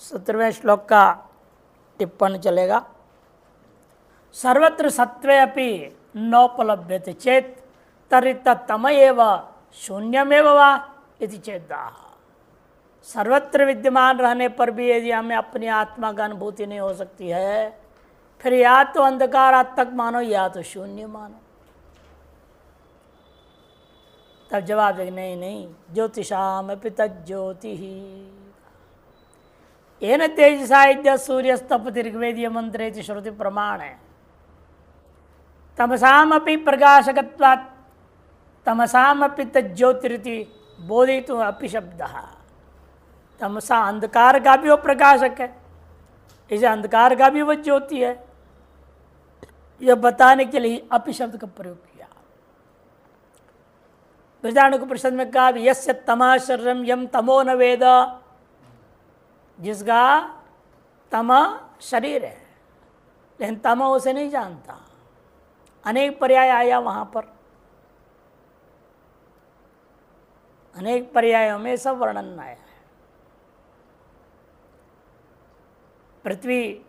17वें श्लोक का टिप्पण चलेगा। सर्वत्र सत्वे अपि नोपलभ्यते चेत तर्हि तमएव शून्यमेव वा इति चेदाह। सर्वत्र विद्यमान रहने पर भी यदि हमें अपनी आत्मा का अनुभूति नहीं हो सकती है, फिर या तो अंधकारात्मक मानो या तो शून्य मानो। तब जवाब है नहीं, ज्योतिषाम अपि तज्ज्योति ही येन तेजसा यद्य सूर्यस्तपति ऋग्वेदीय मंत्रे इति श्रुति प्रमाण है। तमसामपि प्रकाशकत्वात् तमसामपि तज्ज्योतिरिति बोधितुम् अपि शब्दः। तमसा अंधकार का भी वो प्रकाशक है, इसे अंधकार का भी वो ज्योति है, यह बताने के लिए अपि शब्द का प्रयोग किया। बृहदारण्यक में कहा यस्य तमः शरीरम यम तमो न वेद, जिसका तम शरीर है लेकिन तम उसे नहीं जानता। अनेक पर्याय आया वहां पर, अनेक पर्यायों में सब वर्णन आया है। पृथ्वी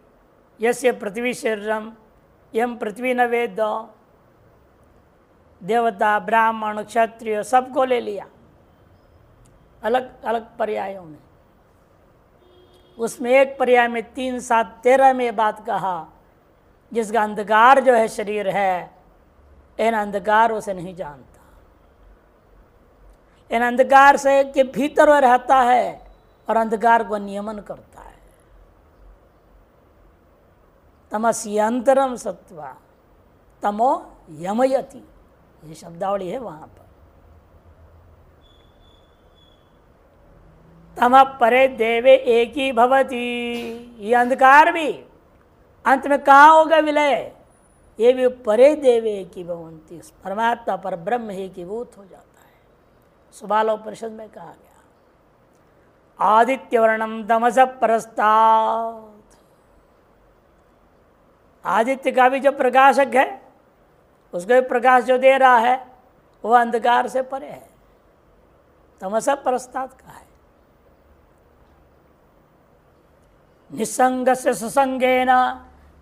यस्य पृथ्वी शरीरम यम पृथ्वी न वेद, देवता ब्राह्मण क्षत्रिय सबको ले लिया अलग अलग पर्यायों में। उसमें एक पर्याय में 3, 7, 13 में बात कहा जिसका अंधकार जो है शरीर है, इन अंधकार उसे नहीं जानता। इन अंधकार से के भीतर वह रहता है और अंधकार को नियमन करता है। तमस्यंतरम सत्वा तमो यमयति, ये शब्दावली है वहां पर। तम परे देवे एक ही भवती, ये अंधकार भी अंत में कहाँ होगा विलय, ये भी परे देवे एक ही भवंती, परमात्मा पर ब्रह्म ही एकीभूत हो जाता है। सुबालोपनिषद में कहा गया आदित्य वर्णम तमस परस्तात्, आदित्य का भी जो प्रकाशक है उसको भी प्रकाश जो दे रहा है वह अंधकार से परे है, तमस परस्तात् का है। निसंगस्य सुसंगेन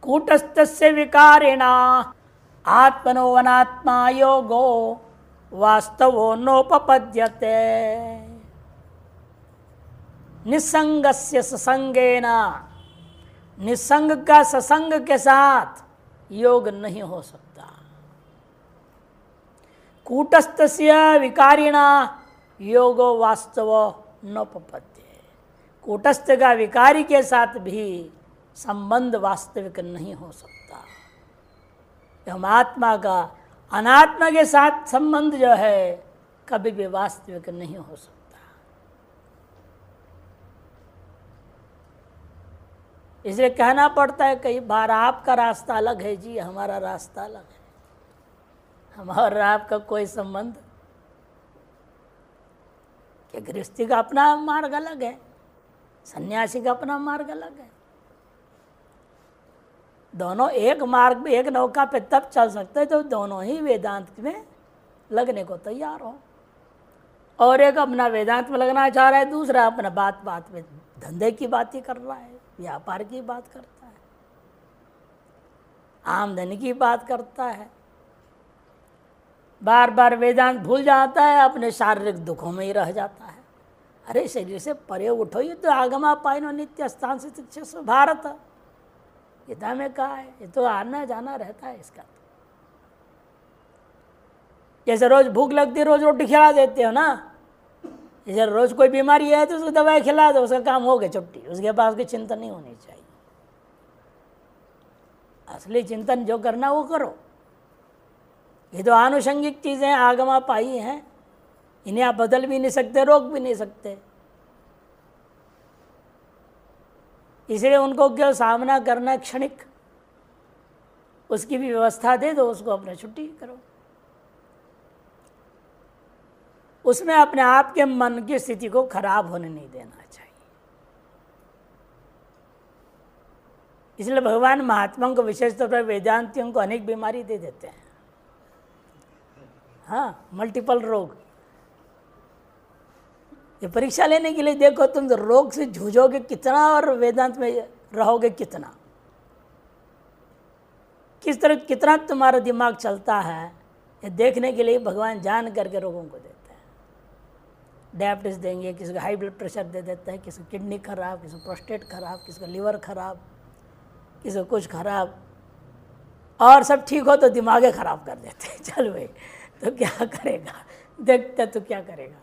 कूटस्थस्य विकारेणा आत्मनो अनात्मा योगो वास्तवो नोपपद्यते। निसंगस्य सुसंगेन, निसंग का ससंग के साथ योग नहीं हो सकता। कूटस्थस्य विकारिणा योगो वास्तवो नोपपद्यते, कूटस्थ का विकारी के साथ भी संबंध वास्तविक नहीं हो सकता। हम आत्मा का अनात्मा के साथ संबंध जो है कभी भी वास्तविक नहीं हो सकता। इसलिए कहना पड़ता है कई बार आपका रास्ता अलग है जी, हमारा रास्ता अलग है। हमारा और आपका कोई संबंध, कि गृहस्थी का अपना मार्ग अलग है, सन्यासी का अपना मार्ग अलग है। दोनों एक मार्ग में एक नौका पे तब चल सकते हैं तो दोनों ही वेदांत में लगने को तैयार हो। और एक अपना वेदांत में लगना चाह रहा है, दूसरा अपना बात बात में धंधे की बात ही कर रहा है, व्यापार की बात करता है, आमदनी की बात करता है। बार बार वेदांत भूल जाता है, अपने शारीरिक दुखों में ही रह जाता है। अरे शरीर से परे उठो, ये तो आगमा पाइनो नित्य स्थान से भारत गीता में कहा है, ये तो आना जाना रहता है इसका। जैसे रोज भूख लगती है रोज रोटी खिला देते हो ना, जैसे रोज कोई बीमारी है तो उसको दवाई खिला दो, उसका काम हो गया छुट्टी, उसके पास की चिंता नहीं होनी चाहिए। असली चिंतन जो करना वो करो। ये तो आनुषंगिक चीजें आगमा पाई हैं, इन्हें आप बदल भी नहीं सकते, रोक भी नहीं सकते। इसलिए उनको क्यों सामना करना क्षणिक, उसकी भी व्यवस्था दे दो, उसको अपने छुट्टी करो। उसमें अपने आप के मन की स्थिति को खराब होने नहीं देना चाहिए। इसलिए भगवान महात्माओं को विशेष तौर पर वेदांतियों को अनेक बीमारी दे देते हैं। हाँ, मल्टीपल रोग। ये परीक्षा लेने के लिए देखो, तुम रोग से जूझोगे कितना और वेदांत में रहोगे कितना, किस तरह कितना तुम्हारा दिमाग चलता है, ये देखने के लिए भगवान जान करके रोगों को देते हैं। डायबिटीज देंगे, किसी को हाई ब्लड प्रेशर दे देते हैं, किसी को किडनी खराब, किसी को प्रोस्टेट खराब, किसी को लीवर खराब, किसी को कुछ खराब, और सब ठीक हो तो दिमागे खराब कर देते हैं। चल भाई, तो क्या करेगा, देखते तो क्या करेगा,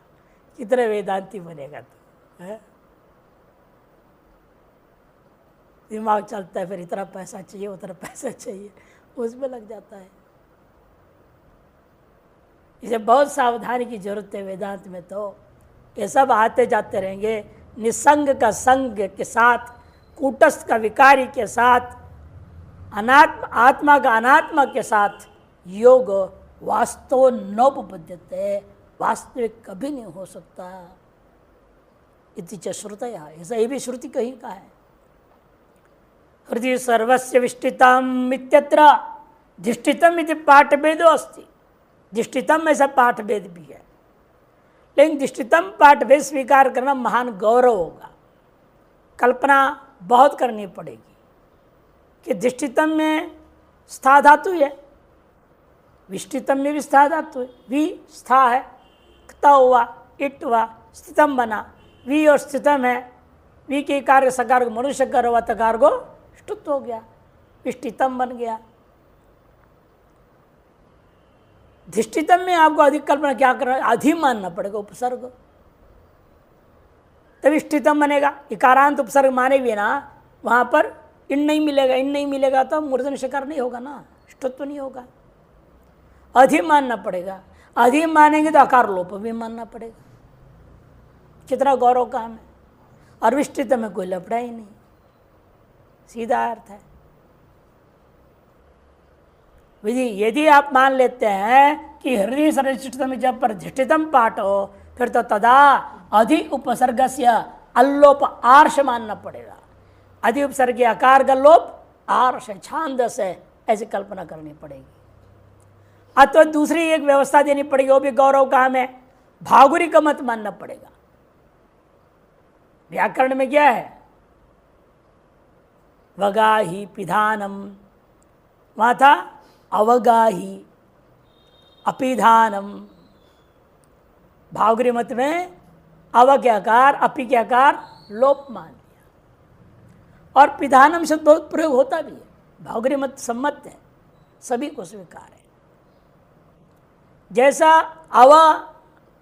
कितने वेदांती बनेगा तो है? दिमाग चलता है, फिर इतना पैसा चाहिए, उतना पैसा चाहिए, उसमें लग जाता है। इसे बहुत सावधानी की जरूरत है वेदांत में। तो ये सब आते जाते रहेंगे, निसंग का संग के साथ, कूटस्थ का विकारी के साथ, अनात्मा आत्मा का अनात्मा के साथ योग वास्तव नोपपद्यते, वास्तविक कभी नहीं हो सकता। इति च श्रुतया, ऐसा ये भी श्रुति कहीं का है। हृदय सर्वस्य विष्टितम इत्यत्र धिष्ठितम इति पाठभेदो अस्ति। धिष्ठितम ऐसा पाठभेद भी है, लेकिन धिष्ठितम पाठभेद स्वीकार करना महान गौरव होगा। कल्पना बहुत करनी पड़ेगी कि धिष्ठितम में स्था धातु है, विष्टितम में भी स्था धातु है, वी स्था है, क्ता हुआ, इट हुआ, स्थितम बना, वी और स्थितम है, वी के कार्य सकार को मनुष्य कर हुआ, तकार को ष्टुत हो गया, विष्टितम बन गया। धिष्ठितम में आपको अधिक कल्पना क्या करना, अधि मानना पड़ेगा उपसर्ग, तब इष्टितम बनेगा। इकारांत उपसर्ग माने भी ना, वहां पर इन नहीं मिलेगा, इन नहीं मिलेगा तो मूर्धन्य शकार नहीं होगा ना, ष्टुत्व नहीं होगा। अधि मानना पड़ेगा, अधि मानेंगे तो आकार लोप भी मानना पड़ेगा। कितना गौरव काम है। और विष्टित में कोई लफड़ा ही नहीं, सीधा अर्थ है। विधि यदि आप मान लेते हैं कि हृदय सर्वशिष्टतम जब पर धिष्ठितम पाठ हो, फिर तो तदा अधि उपसर्ग से अल्लोप आर्ष मानना पड़ेगा। अधि उपसर्ग के आकार का लोप आर्ष छांदस है, ऐसी कल्पना करनी पड़ेगी। अथवा दूसरी एक व्यवस्था देनी पड़ेगी, वो भी गौरव काम है, भागुरी का मत मानना पड़ेगा। व्याकरण में क्या है, वगाही पिधानम, वहां था अवगाही अपिधानम। भागुरी मत में अव के आकार अपि के आकार लोप मान लिया, और पिधानम शब्द बहुत प्रयोग होता भी है, भागुरी मत सम्मत है, सभी को स्वीकार है। जैसा अव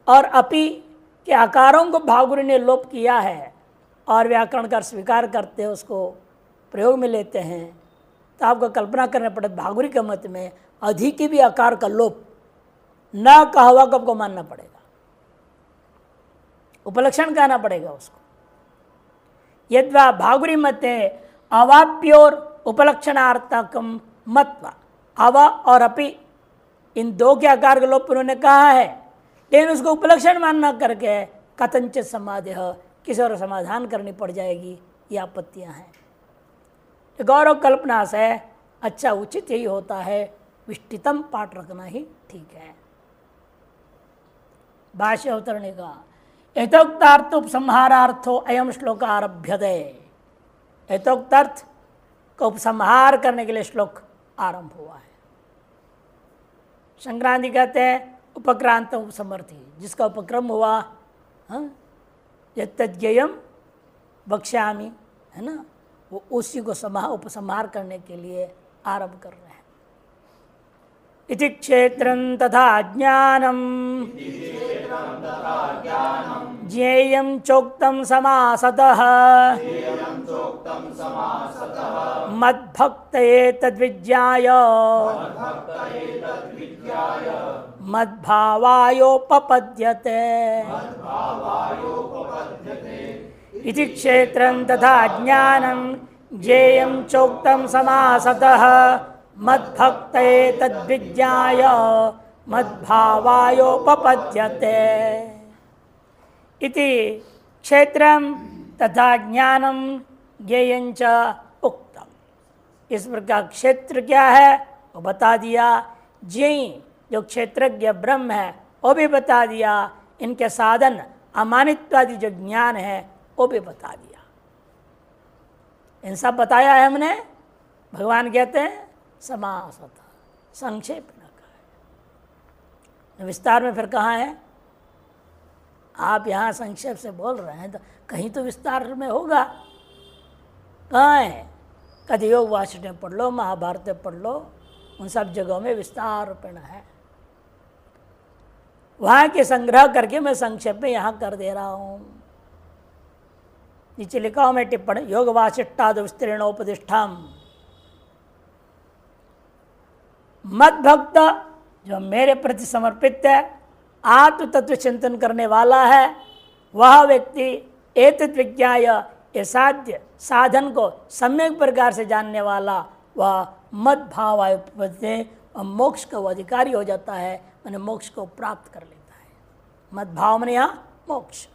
और अपि के आकारों को भागुरी ने लोप किया है और व्याकरणकार स्वीकार करते हैं, उसको प्रयोग में लेते हैं, तो आपको कल्पना करना पड़े भागुरी के मत में अधि के भी आकार का लोप न कहवा को आपको मानना पड़ेगा, उपलक्षण कहना पड़ेगा उसको। यद्वा भागुरी मते अवाप्योर उपलक्षणार्थकम मत्वा, अव और अपि इन दो के आकार का लोप उन्होंने कहा है, लेकिन उसको उपलक्षण मानना करके कथनचित समाधि किसी और समाधान करनी पड़ जाएगी, ये आपत्तियां हैं। गौरव कल्पना से अच्छा उचित यही होता है, विष्टितम पाठ रखना ही ठीक है। भाष्य अवतरणे का यथोक्तार्थ उपसंहारार्थो अयम श्लोक आरभ्यते। यथोक्तार्थ का उपसंहार करने के लिए श्लोक आरंभ हुआ है। संक्रांति कहते हैं उपक्रांत उपसमर्थी, जिसका उपक्रम हुआ यज्ञेयम वक्ष्यामि, है ना, वो उसी को उपसंहार करने के लिए आरंभ कर रहे हैं। इति क्षेत्रं तथा ज्ञानम ज्ञेयं चोक्तं समासतः मद्भक्तये तद्विज्ञाय मद्भावायोपपद्यते। इति क्षेत्रं तथा ज्ञानं ज्ञेयं चोक्तं समासतः मद्भक्तये तद्विज्ञाय मद्भावायोपपद्यते। इति क्षेत्रं तथा ज्ञानं ज्ञेयं च उक्तम। इस प्रकार क्षेत्र क्या है वो बता दिया, ज्ञेय जो क्षेत्रज्ञ ब्रह्म है वो भी बता दिया, इनके साधन अमानित्वादि जो ज्ञान है वो भी बता दिया। इन सब बताया है हमने। भगवान कहते हैं समासतः, संक्षेप न कहा। विस्तार में फिर कहाँ है? आप यहाँ संक्षेप से बोल रहे हैं तो कहीं तो विस्तार में होगा। कहाँ है? कभी योग वासिष्ठ में पढ़ लो, महाभारत में पढ़ लो, उन सब जगहों में विस्तार रूपेण है। वहाँ के संग्रह करके मैं संक्षेप में यहाँ कर दे रहा हूँ। नीचे लिखा हूँ मैं टिप्पणी, योग वासिष्ठाद विस्तीर्णोपदिष्ठाम। मत भक्त जो मेरे प्रति समर्पित है, आत्म तत्व चिंतन करने वाला है, वह व्यक्ति एतत् विज्ञाय, ये साध्य साधन को सम्यक प्रकार से जानने वाला, वह मद भाव मोक्ष का अधिकारी हो जाता है, मैंने मोक्ष को प्राप्त कर लेता है। मद भाव में यहाँ मोक्ष,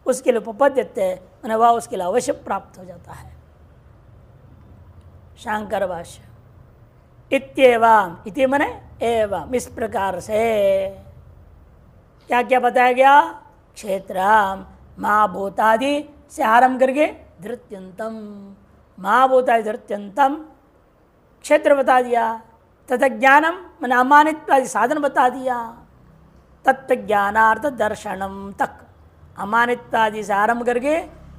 उसके लिए उपपद्यते है, मैंने वह उसके लिए अवश्य प्राप्त हो जाता है। शांकर भाष्य इत्येवम, इति मने एवं, इस प्रकार से क्या क्या बताया गया? क्षेत्रम महाभूतादि से आरंभ करके धृत्यंतम, महाभूतादि धृत्यंतम क्षेत्र बता दिया। तथा ज्ञानम मैंने अमानित्वादि साधन बता दिया। तत्व ज्ञानार्थ दर्शनम तक, अमानित्वादि से आरंभ करके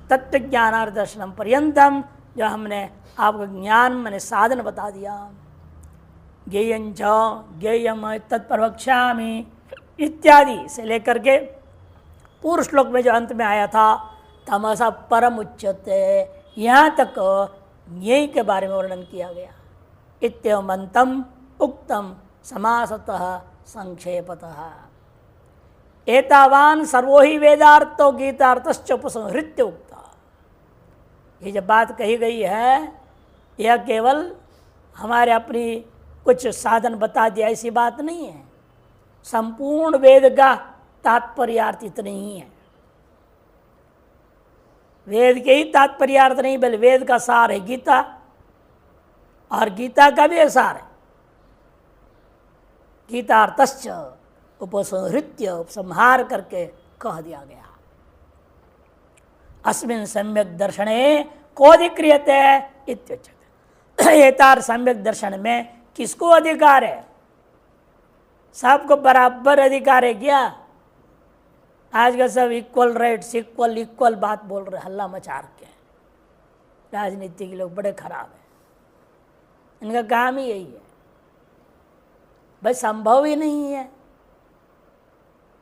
तत्व ज्ञानार्थ दर्शनम पर्यंतम जो हमने आपको ज्ञान मैंने साधन बता दिया। ज्ञेयंच ज्ञेयम तत्प्रवक्ष्यामि इत्यादि से लेकर के पूर्व श्लोक में जो अंत में आया था तमसा परम उच्यते, यहाँ तक ज्ञेय के बारे में वर्णन किया गया। इत्यवमंतम उक्तम समासतः संक्षेपतः। एतावान सर्वो ही वेदार्थो गीतार्थश्च उपसंहृत्य उक्ता। ये जब बात कही गई है, यह केवल हमारे अपनी कुछ साधन बता दिया ऐसी बात नहीं है। संपूर्ण वेद का तात्पर्यार्थ इतना ही है। वेद के ही तात्पर्यार्थ नहीं, बल्कि वेद का सार है गीता, और गीता का भी सार है। गीतार्थश्च उपसंहृत्य, उपसंहार करके कह दिया गया। अस्मिन् सम्यक दर्शने कोऽधिक्रियते इत्युच्यते। एतार सम्यक दर्शन में किसको अधिकार है? सबको बराबर अधिकार है क्या? आज का सब इक्वल राइट्स, इक्वल इक्वल बात बोल रहे, हल्ला मचा के। राजनीति के लोग बड़े खराब हैं, इनका काम ही यही है। भाई संभव ही नहीं है,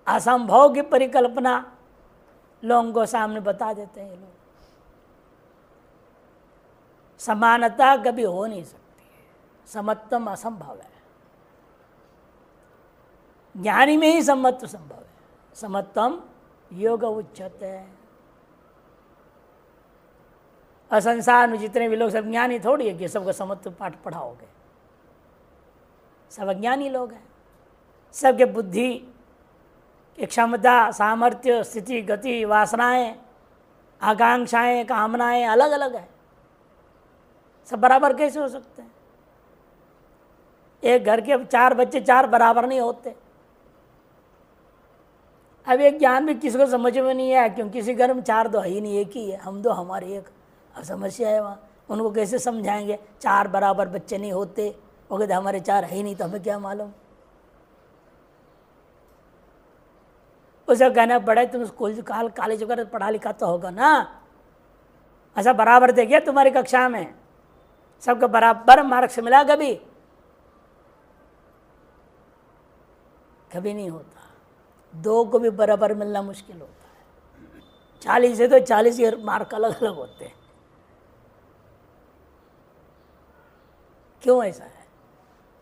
असंभव की परिकल्पना लोगों को सामने बता देते हैं ये लोग। समानता कभी हो नहीं सकती, समत्वम असंभव है। ज्ञानी में ही समत्व संभव है। समत्वम योग उच्यते। और संसार में जितने भी लोग सब ज्ञानी थोड़ी है कि सबको समत्व पाठ पढ़ाओगे। सब अज्ञानी लोग हैं। सबके बुद्धि की क्षमता, सामर्थ्य, स्थिति, गति, वासनाएं, आकांक्षाएं, कामनाएं अलग अलग है। सब बराबर कैसे हो सकते हैं? एक घर के 4 बच्चे 4 बराबर नहीं होते। अब एक ज्ञान भी किसी को समझ में नहीं आया, क्योंकि किसी घर में 4 तो है ही नहीं, एक ही है, हम 2 हमारे एक। अब समस्या है वहाँ, उनको कैसे समझाएंगे? 4 बराबर बच्चे नहीं होते, वो कहते हमारे 4 है ही नहीं, तो हमें क्या मालूम। उसे कहना पड़े तुम स्कूल कॉलेज वगैरह पढ़ा लिखा तो होगा ना, ऐसा बराबर देखिए तुम्हारी कक्षा में सबको बराबर मार्क्स मिला? कभी कभी नहीं होता। 2 को भी बराबर मिलना मुश्किल होता है। 40 से तो 40 के मार्क अलग अलग होते हैं। क्यों ऐसा है?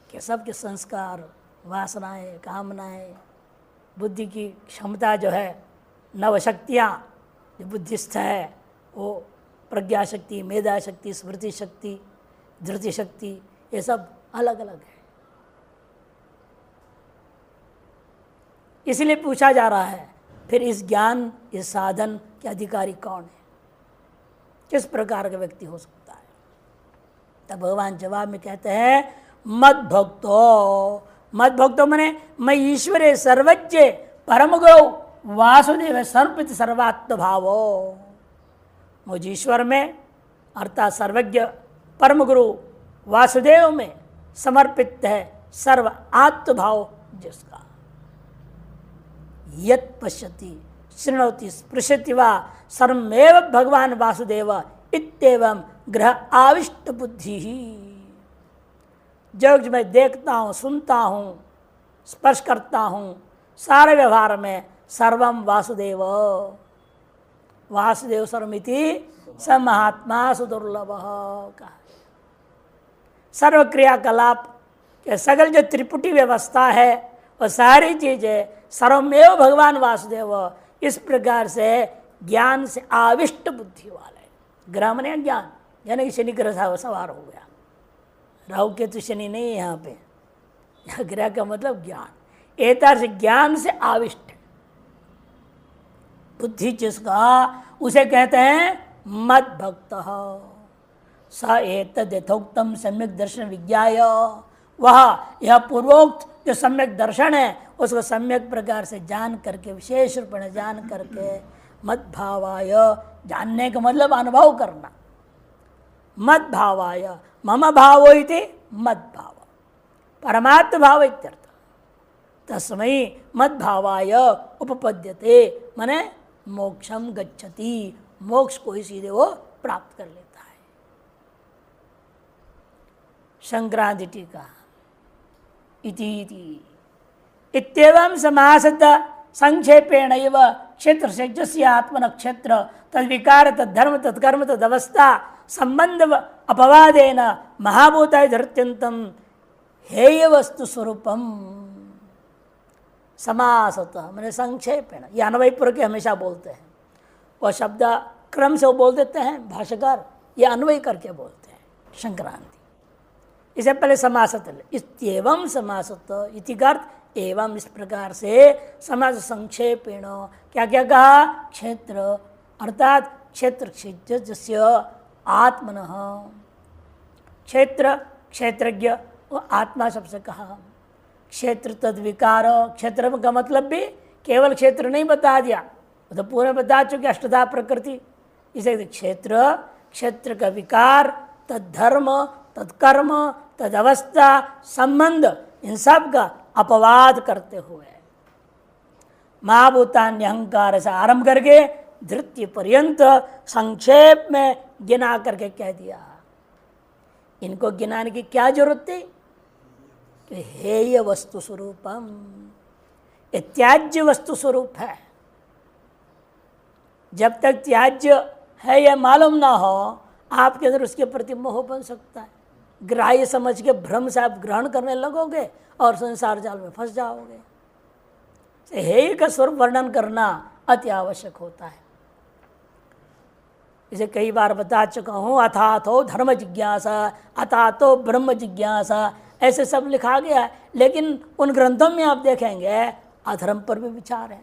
कि सबके संस्कार, वासनाएं, कामनाएं, बुद्धि की क्षमता जो है, नवशक्तियाँ जो बुद्धिस्थ है, वो प्रज्ञा शक्ति, मेधा शक्ति, स्मृति शक्ति, धृति शक्ति, ये सब अलग अलग है। इसलिए पूछा जा रहा है फिर इस ज्ञान, इस साधन के अधिकारी कौन है? किस प्रकार का व्यक्ति हो सकता है? तब भगवान जवाब में कहते हैं मद भक्तो। मद भक्तो मने मैं ईश्वरे सर्वज्ञ परम गौ वासुदेव सर्पित सर्वात्म भावो, मुझ ईश्वर में अर्थात सर्वज्ञ परम गुरु वासुदेव में समर्पित है सर्व आत्मभाव जिसका। यत् पश्यति शृणोति स्पृशति वा सर्वमेव भगवान वासुदेव इत्येवं ग्रह आविष्ट बुद्धि ही। जो मैं देखता हूँ, सुनता हूँ, स्पर्श करता हूँ, सारे व्यवहार में सर्वम वासुदेव, वासुदेव सर्वमिति स महात्मा सुदुर्लभ का। सर्व क्रियाकलाप के सगल जो त्रिपुटी व्यवस्था है वह सारी चीजें सर्वमेव भगवान वासुदेव, इस प्रकार से ज्ञान से आविष्ट बुद्धि वाले। ग्रह मने ज्ञान, यानी कि शनि ग्रह सवार हो गया। राहु केतु शनि नहीं है यहाँ पे, ग्रह का मतलब ज्ञान। एतर से ज्ञान से आविष्ट बुद्धि जिसका, उसे कहते हैं मद भक्त। स एतद् यथोक्तम सम्यक दर्शन विज्ञाय, वह यह पूर्वोक्त जो सम्यक दर्शन है उसको सम्यक प्रकार से जान करके, विशेष रूप में जान करके, मद भावाय, जानने का मतलब अनुभव करना। मद भावाय, मम भावो इति मद भाव, परमात्म भाव इत्यर्थ। तस्मै मद भावाय उपपद्यते, माने मोक्षम गच्छति, मोक्ष को ही सीधे वो प्राप्त कर लेता है। संक्रांति टीका इति इत्येवं समासत संक्षेपेण एव क्षेत्र से जस्य आत्मन क्षेत्र तद्विकार तद्धर्म तत्कर्म तदवस्था संबंध अपवादेन महाभूताय धृत्यंतम हेय वस्तु स्वरूपम। समासत मैंने संक्षेपेण, यह अन्वय पूर्वक के हमेशा बोलते हैं, वह शब्द क्रम से वो बोल देते हैं भाष्यकार, ये अन्वय करके बोलते हैं संक्रांति। इसे पहले समासत, इत्येवं समासत इति अर्थ, एवं इस प्रकार से समास संक्षेपेण क्या क्या कहा, क्षेत्र अर्थात क्षेत्र क्षेत्रज्ञ आत्मनः, क्षेत्र क्षेत्रज्ञ वो आत्मा सबसे कहा। क्षेत्र तद्विकार, क्षेत्र का मतलब भी केवल क्षेत्र नहीं बता दिया, तो पूरे बता चुके अष्टधा प्रकृति। इसे क्षेत्र, क्षेत्र का विकार, तद्धर्म तत्कर्म तदवस्था संबंध, इन सब का अपवाद करते हुए महाभूतान्य अहंकार से आरंभ करके धृत्य पर्यंत संक्षेप में गिना करके कह दिया। इनको गिनाने की क्या जरूरत थी कि हेय वस्तु स्वरूपम, त्याज्य वस्तु स्वरूप है। जब तक त्याज्य है यह मालूम ना हो, आपके अंदर उसके प्रति मोह बन सकता है। ग्राह्य समझ के भ्रम से आप ग्रहण करने लगोगे और संसार जाल में फंस जाओगे। हेय का स्वरूप वर्णन करना अति आवश्यक होता है। इसे कई बार बता चुका हूँ, अथातो धर्म जिज्ञासा, अथातो ब्रह्म जिज्ञासा, ऐसे सब लिखा गया है। लेकिन उन ग्रंथों में आप देखेंगे अधर्म पर भी विचार है,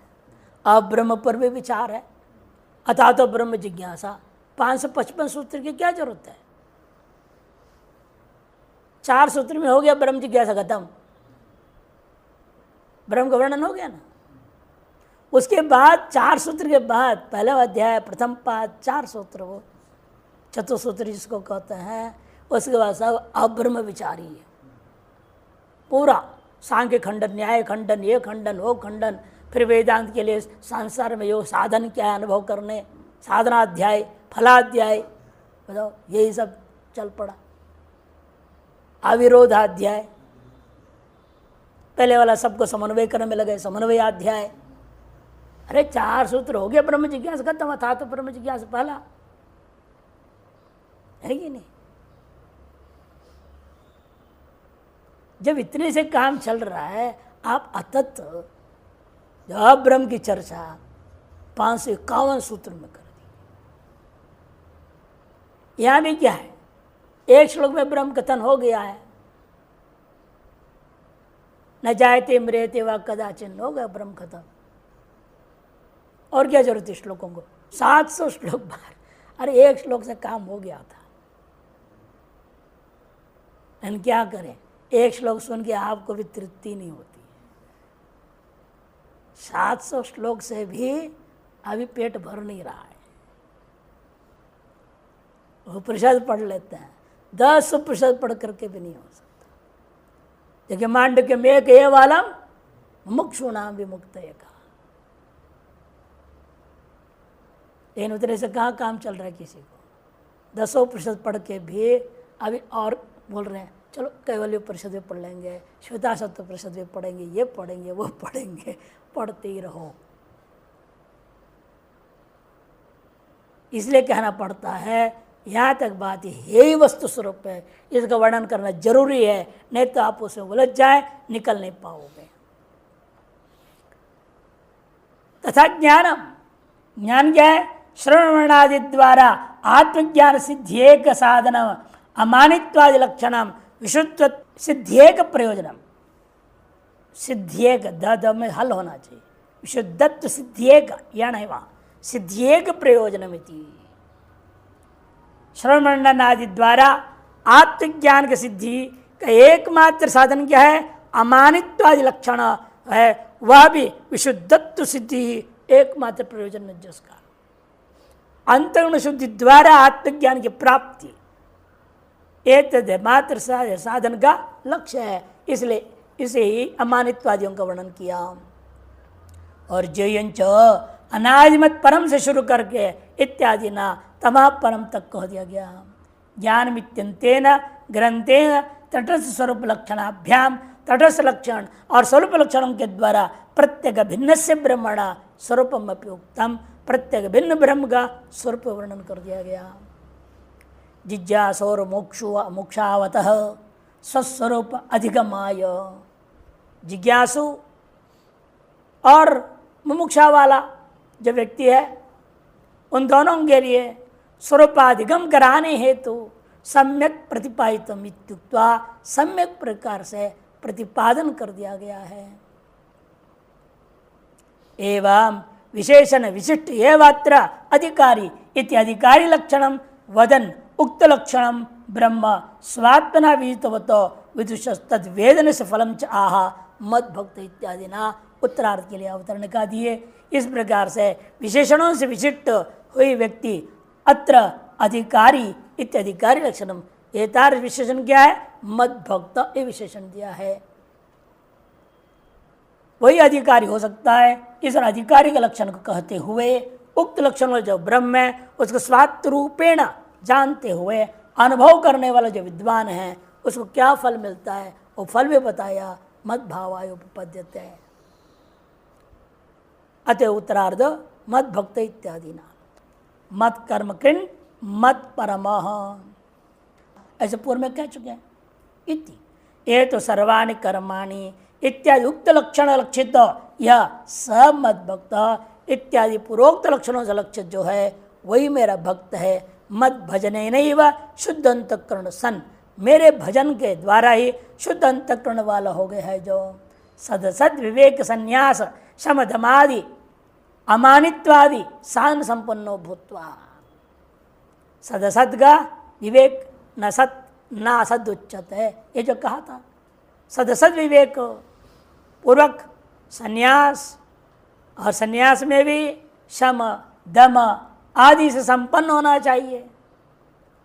अब्रह्म पर भी विचार है, अथातो ब्रह्म जिज्ञासा। 555 सूत्र की क्या जरूरत है? 4 सूत्र में हो गया ब्रह्म जिज्ञासा खत्म, ब्रह्म का वर्णन हो गया ना। उसके बाद 4 सूत्र के बाद पहला अध्याय प्रथम पाद 4 सूत्र, वो चतुसूत्र जिसको कहते हैं, उसके बाद सब अब्रह्म विचारी है पूरा। सांख्य खंडन, न्याय खंडन, ये खंडन वो खंडन, फिर वेदांत के लिए संसार में योग साधन क्या है अनुभव करने, साधनाध्याय, फलाध्याय, बताओ यही सब चल पड़ा। अविरोधाध्याय, पहले वाला सबको समन्वय करने में लगे, समन्वयाध्याय। अरे 4 सूत्र हो गया ब्रह्म जिज्ञासा खत्म था, तो ब्रह्म जिज्ञासा पहला है कि नहीं। जब इतने से काम चल रहा है, आप अतत जब ब्रह्म की चर्चा 551 सूत्र में कर दी। यहां भी क्या है, एक श्लोक में ब्रह्म कथन हो गया है, न जायते मृत्यते वा कदाचिन, हो गया ब्रह्म कथन। और क्या जरूरत है श्लोकों को? 700 श्लोक बाहर, अरे एक श्लोक से काम हो गया था। हम क्या करें, एक श्लोक सुन के आपको भी तृप्ति नहीं होती। 700 श्लोक से भी अभी पेट भर नहीं रहा है। उपनिषद पढ़ लेते हैं, 10 उपनिषद पढ़ करके भी नहीं हो सकता। देखिए मांडुक्य में एक ये वाला मुमुक्षु नाम विमुक्त है कहा, लेकिन उतने से कहाँ काम चल रहा है किसी को। 10 उपनिषद पढ़ के भी अभी और बोल रहे हैं चलो कैवल्य उपनिषद भी पढ़ लेंगे, श्वेतासत्व उपनिषद भी पढ़ेंगे, ये पढ़ेंगे वो पढ़ेंगे, पढ़ते ही रहो। इसलिए कहना पड़ता है यहाँ तक बात यही वस्तु स्वरूप है, इसका वर्णन करना जरूरी है, नहीं तो आप उसमें उलझ जाए, निकल नहीं पाओगे। तथा ज्ञानम, ज्ञान क्या है? श्रवणादि द्वारा आत्मज्ञान सिद्ध्येक साधनम अमानित्वादि लक्षणम विशुद्ध सिद्ध्येक प्रयोजनम। सिद्ध्येक द में हल होना चाहिए, विशुद्धत्व सिद्ध्येक या नहीं, वहाँ सिद्ध्येक प्रयोजनमिति। श्रवण आदि द्वारा आत्मज्ञान की सिद्धि का एकमात्र साधन क्या है? अमानित्वादि लक्षण है, वह भी विशुद्धत्व सिद्धि एकमात्र प्रयोजन है जिसका अंतर्गुण शुद्धि द्वारा आत्मज्ञान की प्राप्ति एक मात्र साधन का लक्ष्य है। इसलिए इसे ही अमानित्वादियों का वर्णन किया। और जयंच अनादिमत परम से शुरू करके इत्यादि ना तमा परम तक कह दिया गया। ज्ञान मित्यंतेन ग्रंथेन तटस्थ स्वरूप लक्षणाभ्याम, तटस्थ लक्षण और स्वरूप लक्षणों के द्वारा प्रत्येक भिन्न से ब्रह्मण स्वरूपम अपि उक्तम, प्रत्येक भिन्न ब्रह्म का स्वरूप वर्णन कर दिया गया। जिज्ञासोर मोक्षावतः स्वस्वरूप अधिगमाय, जिज्ञासु और मुमुक्षा वाला जो व्यक्ति है उन दोनों के लिए स्वरूपाधिगम कराने हेतु सम्यक प्रतिपादितम इत्युक्त्वा सम्यक प्रकार से प्रतिपादन कर दिया गया है। एवं विशेषण विशिष्ट एवात्र अधिकारी इत्याधिकारी लक्षणम वदन उक्त लक्षणम ब्रह्म स्वात्मना विदितवतो विदुषस्तद वेदन से फलम च आहा मद भक्त इत्यादि ना उत्तरार्थ के लिए अवतरण का दिए। इस प्रकार से विशेषणों से विशिष्ट हुई व्यक्ति अत्र अधिकारी इत्याधिकारी लक्षणम, एतार विशेषण क्या है? मद भक्त ये विशेषण दिया है, वही अधिकारी हो सकता है। इस अधिकारी के लक्षण को कहते हुए उक्त लक्षण जो ब्रह्म है उसको स्वात्म रूपेण जानते हुए अनुभव करने वाला जो विद्वान है उसको क्या फल मिलता है वो फल भी बताया। मद भावाय उपपद्यते है, अतः उत्तरार्ध मद भक्त इत्यादि ना मत कर्म कृण मत परमः, ऐसे पूर्व में कह चुके हैं। इति ये तो सर्वाणि कर्माणि इत्यादि उक्त लक्षण लक्षित यह सब मद भक्त इत्यादि पूर्वोक्त लक्षणों से लक्षित जो है वही मेरा भक्त है। मद भजने नैव शुद्ध अंतःकरण सन, मेरे भजन के द्वारा ही शुद्ध अंतःकरण वाला हो गया है। जो सदसद विवेक संन्यास शमधमादि अमानित्वादि सान संपन्नो भूत्वा, सदसद का विवेक न सत न असद उच्चत है, ये जो कहा था। सदसद विवेक पूर्वक संन्यास, और संन्यास में भी शम दम आदि से संपन्न होना चाहिए,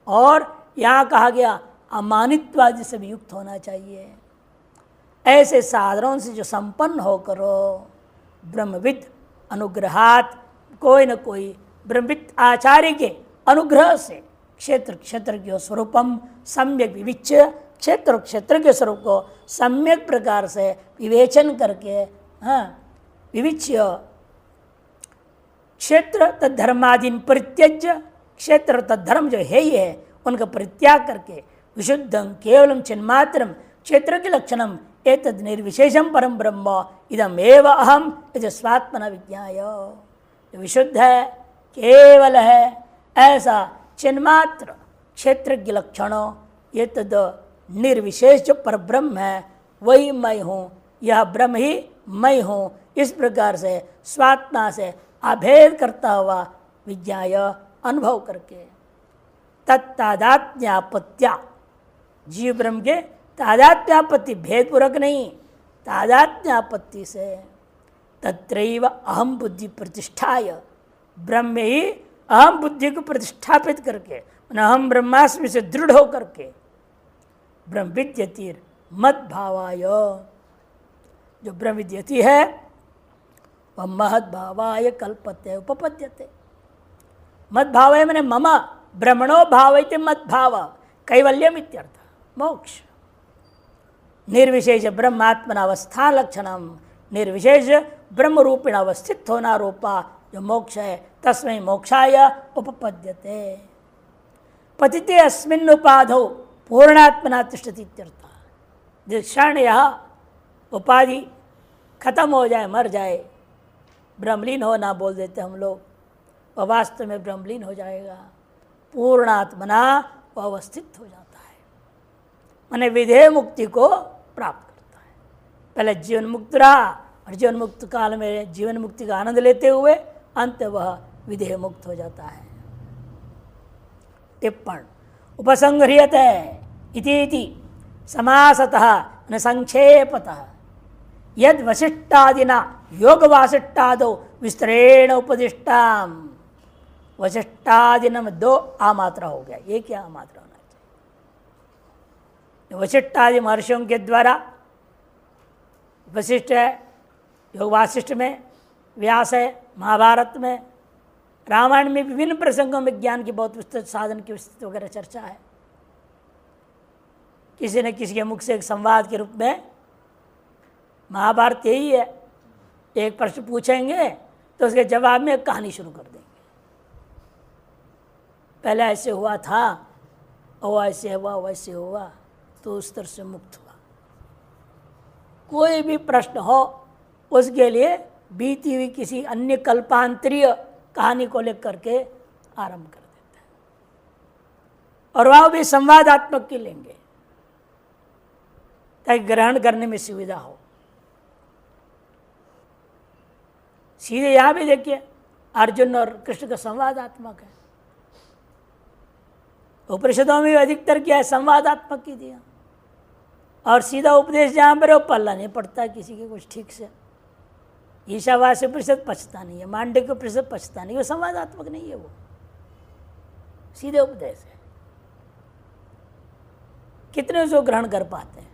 और यहाँ कहा गया अमानित्वादि से भी युक्त होना चाहिए। ऐसे साधनों से जो संपन्न होकर ब्रह्मविद अनुग्रहात कोई न कोई ब्रह्मविद आचार्य के अनुग्रह से क्षेत्र क्षेत्र के स्वरूपम सम्यक विविच्य, क्षेत्र क्षेत्र के स्वरूप को सम्यक प्रकार से विवेचन करके विविच्य क्षेत्र तद्धर्मादीन परित्यज्य, क्षेत्र तद्धर्म जो है ही है उनका परित्याग करके विशुद्धं केवलम चिन्मात्रम क्षेत्र के लक्षणम एतद निर्विशेषम परम ब्रह्म इदम एव अहम यदि स्वात्मना विज्ञाय, जो विशुद्ध है केवल है ऐसा चिन्मात्र क्षेत्र के लक्षणों ये तद निर्विशेष जो पर ब्रह्म है वही मैं हूँ, यह ब्रह्म ही मैं हूँ। इस प्रकार से स्वात्मा से अभेद करता हुआ विज्ञाय अनुभव करके तत्तादात्म्यापत्या, जीव ब्रह्म के तादात्म्यापत्ति भेदपूर्वक नहीं, तादात्म्यापत्ति से तत्रैव अहम बुद्धि प्रतिष्ठाय, ब्रह्म में ही अहम बुद्धि को प्रतिष्ठापित करके, अहम ब्रह्मास्मि से दृढ़ होकर के ब्रह्म विद्यति मद भावाय, जो ब्रह्म विद्यति है वह महद भावाय कल्पते उपपद्यते। मद भावाय मैंने मम ब्रह्मणो भावयते मद भाव कैवल्यम इत्यर्थ, मोक्ष। निर्विशेष ब्रह्मात्मनावस्था लक्षणम, निर्विशेष ब्रह्म रूपेण अवस्थित होना रूपा जो मोक्ष है, तस्मै मोक्षाय उपपद्यते। पतिते अस्मिन् उपाधौ पूर्णात्मना तिष्ठति इत्यर्थ। जिस क्षण यह उपाधि खत्म हो जाए, मर जाए, ब्रह्मलीन होना बोल देते हम लोग, वह वास्तव में ब्रह्मलीन हो जाएगा, पूर्णात्मना वह अवस्थित हो जाता है, माने विधेय मुक्ति को प्राप्त करता है। पहले जीवन मुक्त रहा और जीवन मुक्त काल में जीवन मुक्ति का आनंद लेते हुए अंत वह विधेय मुक्त हो जाता है। टिप्पण उपसंग्रियते इति समासतः संक्षेपतः यद वशिष्ठादिना योग वासिष्ठादो विस्तरेण उपदिष्टाम। वशिष्ठादिना में दो आ मात्रा हो गया, ये क्या मात्रा होना चाहिए? वशिष्ठादि महर्षियों के द्वारा, वशिष्ठ है योग वासिष्ठ में, व्यास है महाभारत में, रामायण में विभिन्न प्रसंगों में ज्ञान की बहुत विस्तृत साधन की विस्तृत वगैरह चर्चा है। किसी न किसी के मुख से एक संवाद के रूप में महाभारत यही है, एक प्रश्न पूछेंगे तो उसके जवाब में एक कहानी शुरू कर देंगे। पहले ऐसे हुआ था और ऐसे हुआ वैसे हुआ, तो उस तरह से मुक्त हुआ। कोई भी प्रश्न हो उसके लिए बीती हुई किसी अन्य कल्पांतरीय कहानी को लेकर के आरंभ कर देते हैं, और वह भी संवादात्मक की लेंगे ताकि ग्रहण करने में सुविधा हो। सीधे यहां भी देखिए अर्जुन और कृष्ण का संवादात्मक है। उपनिषदों में अधिकतर क्या है, संवादात्मक की दिया, और सीधा उपदेश जहां पर वो पल्ला नहीं पड़ता किसी के कुछ ठीक से। ईशावास्य उपनिषद पचता नहीं है, मांडव्य उपनिषद पचता नहीं, वो संवादात्मक नहीं है, वो सीधे उपदेश है। कितने उसको ग्रहण कर पाते हैं?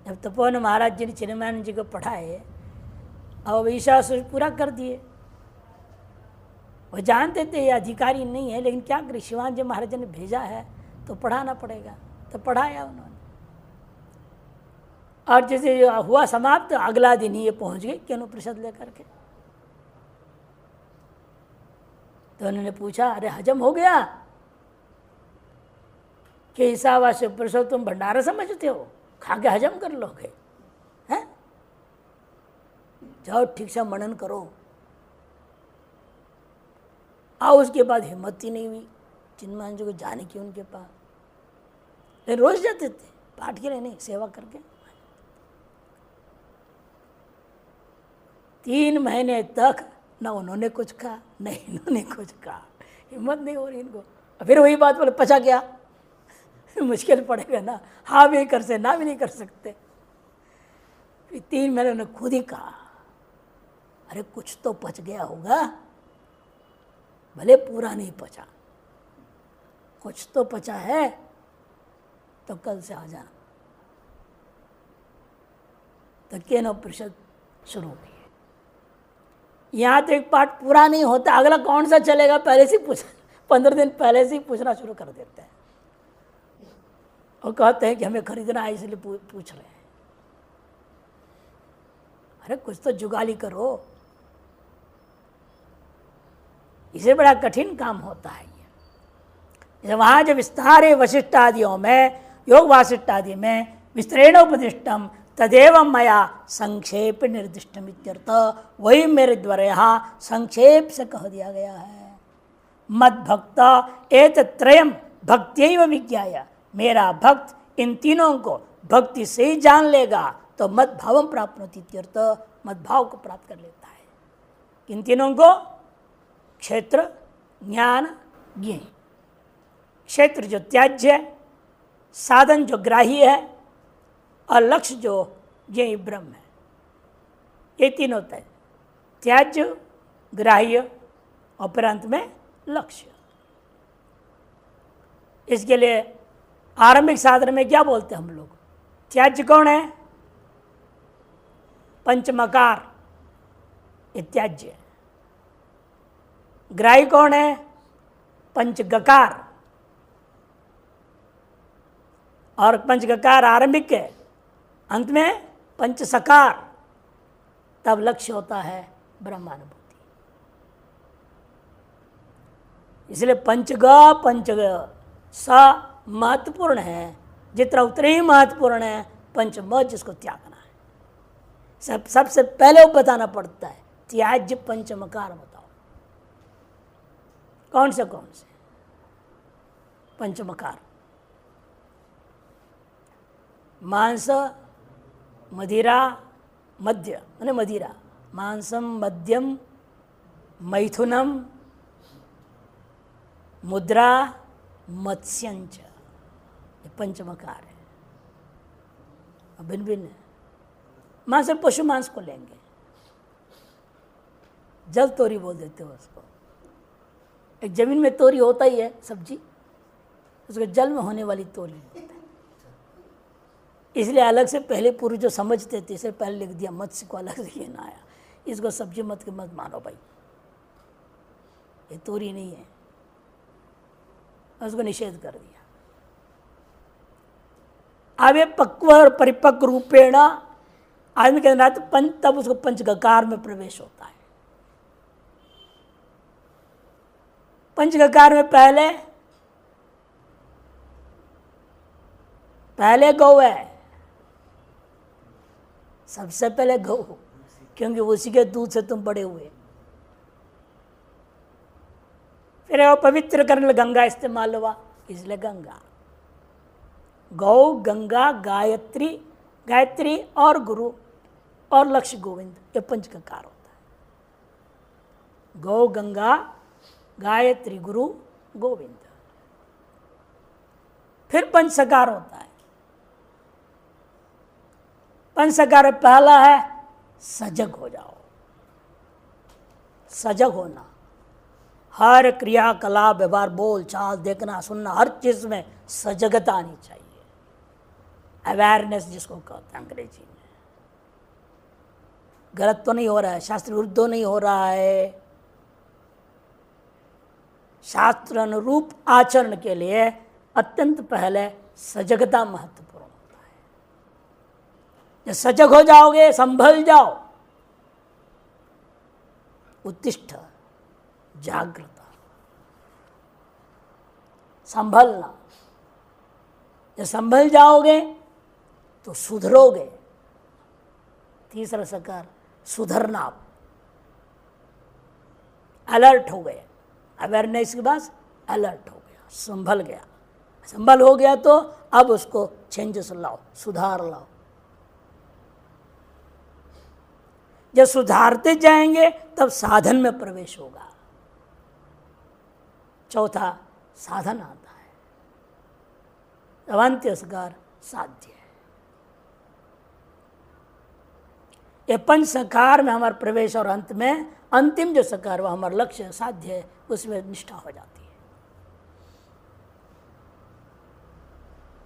जब तपोवन महाराज जी ने चिन्मयानंद जी को पढ़ाए और ईशावास्य पूरा कर दिए, वो जानते थे ये अधिकारी नहीं है, लेकिन क्या करें, शिवान जी महाराज ने भेजा है तो पढ़ाना पड़ेगा, तो पढ़ाया उन्होंने। और जैसे हुआ समाप्त, अगला दिन ही ये पहुंच गए कि अनुप्रसाद लेकर के। तो उन्होंने पूछा, अरे हजम हो गया कि ईशावास्य उपनिषद तुम भंडारा समझते हो, खा के हजम कर लोगे हैं? जाओ ठीक से मनन करो। आओ, उसके बाद हिम्मत ही नहीं हुई चिन्मयानंद जी को जाने की उनके पास, लेकिन रोज जाते थे पाठ के लिए नहीं, सेवा करके। 3 महीने तक ना उन्होंने कुछ कहा न इन्होंने कुछ कहा, हिम्मत नहीं हो रही इनको। फिर वही बात बोले, पचा क्या मुश्किल पड़ेगा ना, हाँ भी कर सकते ना भी नहीं कर सकते। फिर 3 महीने उन्होंने खुद ही कहा, अरे कुछ तो पच गया होगा, भले पूरा नहीं पचा, कुछ तो पचा है, तो कल से आ जाना। तो केनोपनिषद शुरू की। यहाँ तो एक पाठ पूरा नहीं होता, अगला कौन सा चलेगा पहले से पूछ, 15 दिन पहले से ही पूछना शुरू कर देते हैं, और कहते हैं कि हमें खरीदना है इसलिए पूछ रहे हैं। अरे कुछ तो जुगाली करो, इसे बड़ा कठिन काम होता है ये। वहाँ जो विस्तार है वशिष्ठादियों में, योग वासिष्ठादि में विस्तरेण उपदिष्टम तदेव मया संक्षेप निर्दिष्टम इत्यर्थ, वही मेरे द्वारा यहाँ संक्षेप से कह दिया गया है। मद भक्त एतत्रयम् भक्त्यैव विज्ञाय, मेरा भक्त इन तीनों को भक्ति से ही जान लेगा तो मद भावम प्राप्नोति इत्यर्थ, मद भाव को प्राप्त कर लेता है। इन तीनों को क्षेत्र, ज्ञान, ज्ञेय। क्षेत्र जो त्याज्य है, साधन जो ग्राह्य है, और लक्ष्य जो ज्ञेय ब्रह्म है। ये तीन होता है, त्याज्य, ग्राह्य और फिर अंत में लक्ष्य। इसके लिए आरंभिक साधन में क्या बोलते हैं हम लोग? त्याज्य कौन है? पंचमकार, ये त्याज्य है। ग्राह्य कौन है? पंचगकार, और पंचगकार आरंभिक है, अंत में पंचसकार, तब लक्ष्य होता है ब्रह्मानुभूति। इसलिए पंचग स महत्वपूर्ण है, जितना उतने ही महत्वपूर्ण है पंचम, जिसको त्यागना है। सबसे पहले वो बताना पड़ता है, त्याज्य पंचमकार बताओ, कौन से पंचमकार? मांस, मदिरा, मद्य माने मदिरा, मांसम, मद्यम, मैथुनम, मुद्रा, मत्स्यंच, ये पंचमकार है। भिन्न भिन्न है। मांस पशु मांस को लेंगे, जल तोरी बोल देते हो उसको। एक जमीन में तोरी होता ही है सब्जी, उसको जल में होने वाली तोरी होता है। इसलिए अलग से पहले पूर्व जो समझते थे, इसे पहले लिख दिया, मत्स्य को अलग से ये ना आया, इसको सब्जी मत मानो भाई, ये तोरी नहीं है, उसको निषेध कर दिया। अब ये पक्व और परिपक्व रूपेण आदमी के अंदर तो तब उसको पंचगकार में प्रवेश होता है। पंचगकार में पहले गौ है, सबसे पहले गौ, क्योंकि उसी के दूध से तुम बड़े हुए। फिर वो पवित्र करने गंगा इस्तेमाल हुआ, इसलिए गंगा। गौ, गंगा, गायत्री, गायत्री और गुरु और लक्ष्य गोविंद, ये पंचगकार होता है। गौ, गंगा, गायत्री, गुरु, गोविंद। फिर पंचसकार होता है। पंचसकार पहला है सजग हो जाओ, सजग होना, हर क्रियाकलाप, व्यवहार, बोल चाल, देखना सुनना, हर चीज में सजगता आनी चाहिए। अवेयरनेस जिसको कहते हैं अंग्रेजी में। गलत तो नहीं हो रहा है, शास्त्र विरुद्ध तो नहीं हो रहा है, शास्त्र अनुरूप आचरण के लिए अत्यंत पहले सजगता महत्वपूर्ण होता है। जब सजग हो जाओगे, संभल जाओ, उत्तिष्ठ, जागृत, संभलना। जब संभल जाओगे तो सुधरोगे। तीसरा सकार सुधरना, अलर्ट हो गए, अवेयरनेस के बाद अलर्ट हो गया, संभल गया। संभल हो गया तो अब उसको चेंजेस लाओ, सुधार लाओ। जब सुधारते जाएंगे तब साधन में प्रवेश होगा। चौथा साधन आता है, तब अंत्यसकार साध्य है। ये पंच सकार में हमारा प्रवेश और अंत में अंतिम जो सकार वह हमारा लक्ष्य साध्य है, उसमें निष्ठा हो जाती है।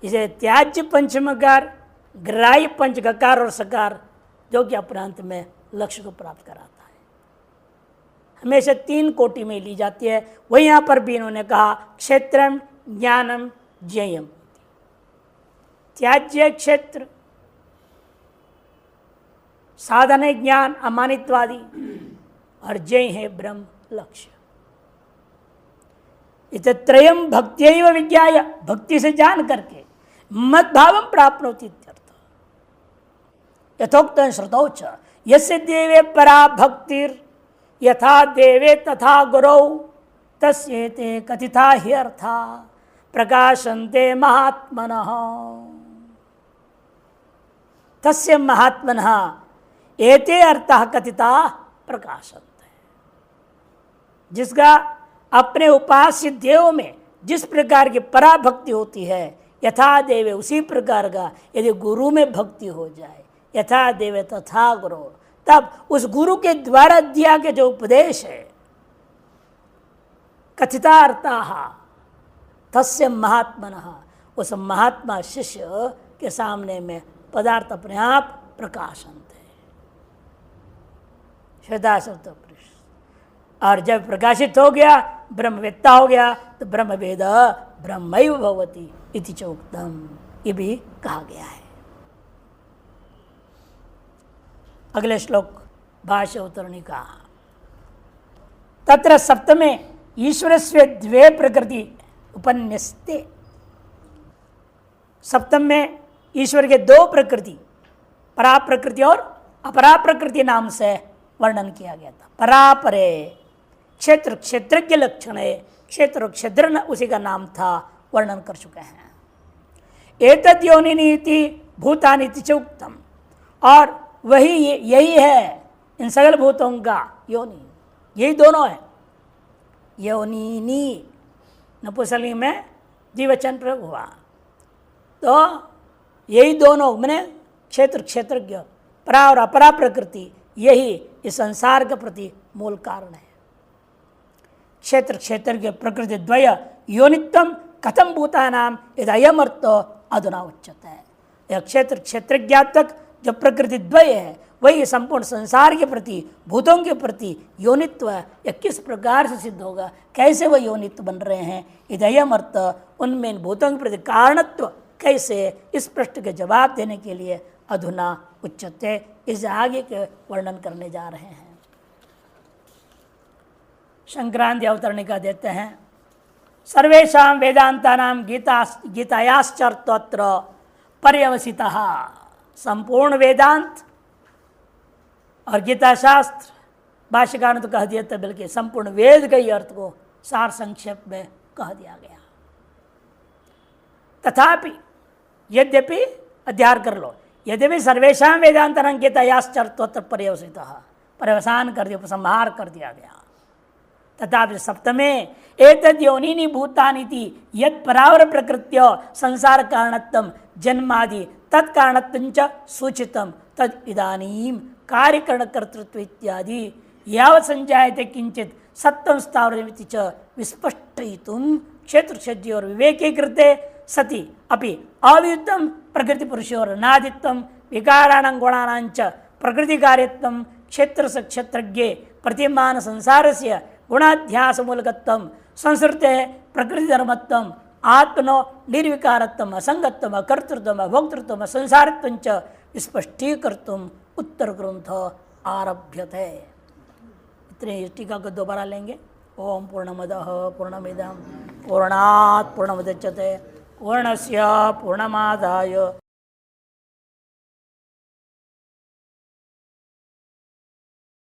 इसे त्याज्य पंचमकार, ग्राह्य पंचगकार और सकार, जो कि अपने अंत में लक्ष्य को प्राप्त कराता है, हमेशा तीन कोटि में ली जाती है। वही यहां पर भी इन्होंने कहा क्षेत्रम ज्ञानम ज्ञेयम। त्याज्य क्षेत्र, साधन है ज्ञान अमानित्वादि, और जय है ब्रह्म लक्ष्य। इसे त्रयम भक्त्यैव विज्ञाय, भक्ति से जान करके मत भावम प्राप्नोति इत्यर्थ। यथोक्त श्रुतौ च यस्य देवे परा भक्तिर यथा देवे तथा गुरौ तस्येते कथिता हि अर्था प्रकाशन्ते महात्मनः। तस्य महात्मनः एते अर्थः कथिता प्रकाशन्ते। जिसका अपने उपास्य देव में जिस प्रकार की पराभक्ति होती है, यथा देवे उसी प्रकार का यदि गुरु में भक्ति हो जाए, यथा देवे तथा गुरु तब उस गुरु के द्वारा दिया गया जो उपदेश है, कथितार्थाः तस्य महात्मनः, उस महात्मा शिष्य के सामने में पदार्थ अपने आप प्रकाशंत है। श्रद्धा शब्द और जब प्रकाशित हो गया, ब्रह्मवेत्ता हो गया, तो ब्रह्मवेद ब्रह्मैव भवति इति चोक्तम, ये भी कहा गया है। अगले श्लोक भाष्य उत्तरणिका। तत्र सप्तमे ईश्वरस्य द्वे प्रकृति उपन्यस्ते। सप्तम में ईश्वर के दो प्रकृति, परा प्रकृति और अपरा प्रकृति नाम से वर्णन किया गया था। परापरे क्षेत्र क्षेत्रज्ञ लक्षण है, क्षेत्र क्षेत्र उसी का नाम था, वर्णन कर चुके हैं। एतद् योनिनीति भूतानि च उक्तम, और वही यही है इन सकल भूतों का योनि, यही दोनों है। योनिनी नपुंसकलिंग में द्विवचन प्रयोग हुआ, तो यही दोनों मैंने क्षेत्र क्षेत्रज्ञ परा और अपरा प्रकृति, यही इस संसार के प्रति मूल कारण है। क्षेत्र क्षेत्रज्ञ प्रकृति द्वय योनित्वम कथम भूतानाम यदयमर्थ अधुना उच्यते है। यह क्षेत्र क्षेत्रज्ञातक जो प्रकृति द्वय है, वही संपूर्ण संसार के प्रति, भूतों के प्रति योनित्व है। यह किस प्रकार से सिद्ध होगा, कैसे वह योनित्व बन रहे हैं, यदयमर्थ, उनमें भूतों के प्रति कारणत्व कैसे, इस प्रश्न के जवाब देने के लिए अधुना उच्यते, इस आगे के वर्णन करने जा रहे हैं। संक्रांति अवतरणिका देते हैं। सर्वेषां वेदांतानां गीतायाश्चर्तत्र पर्यवसितः। संपूर्ण वेदांत और गीता शास्त्र, भाष्यकार ने तो कह दिया था, बल्कि संपूर्ण वेद के अर्थ को सार संक्षेप में कह दिया गया। तथापि यद्यपि अध्यार कर लो, यद्यपि सर्वेषां वेदांतानां गीतायाश्चर्तत्र पर्यवसितः, पर्यवसान कर दिया, उपसंहार कर दिया गया। तथापि सप्तमे एतद् योनिनि भूतानिति यत् परावर प्रकृत्य संसार कारणत्वं जन्मादि तत्कारणत्वं च सूचितं तद इदानीं कार्यकरण कर्तृत्व इत्यादि यावत् संजायते किंचित सत्त्वं स्थावरमिति च विस्पष्टयितुं क्षेत्र क्षेत्र और विवेके कृते सति अपि अविद्युतं प्रकृति पुरुषोर अनादित्वं विकाराणां गुणानां च प्रकृति कार्यत्वं क्षेत्र से क्षेत्रज्ञे प्रतिमान संसारस्य गुणाध्यास मूलकत्वं संसृते प्रकृति धर्मत्वं आत्मनो निर्विकारत्वं असंगत्वं अकर्तृत्वं अभोक्तृत्वं असंसारित्वं च स्पष्टीकर्तुम् उत्तर ग्रंथ आरभ्यते। इतने टीका को दोबारा लेंगे। ओम पूर्णमदः पूर्णमिदं पूर्णात् पूर्णमुदच्यते पूर्णस्य पूर्णमादाय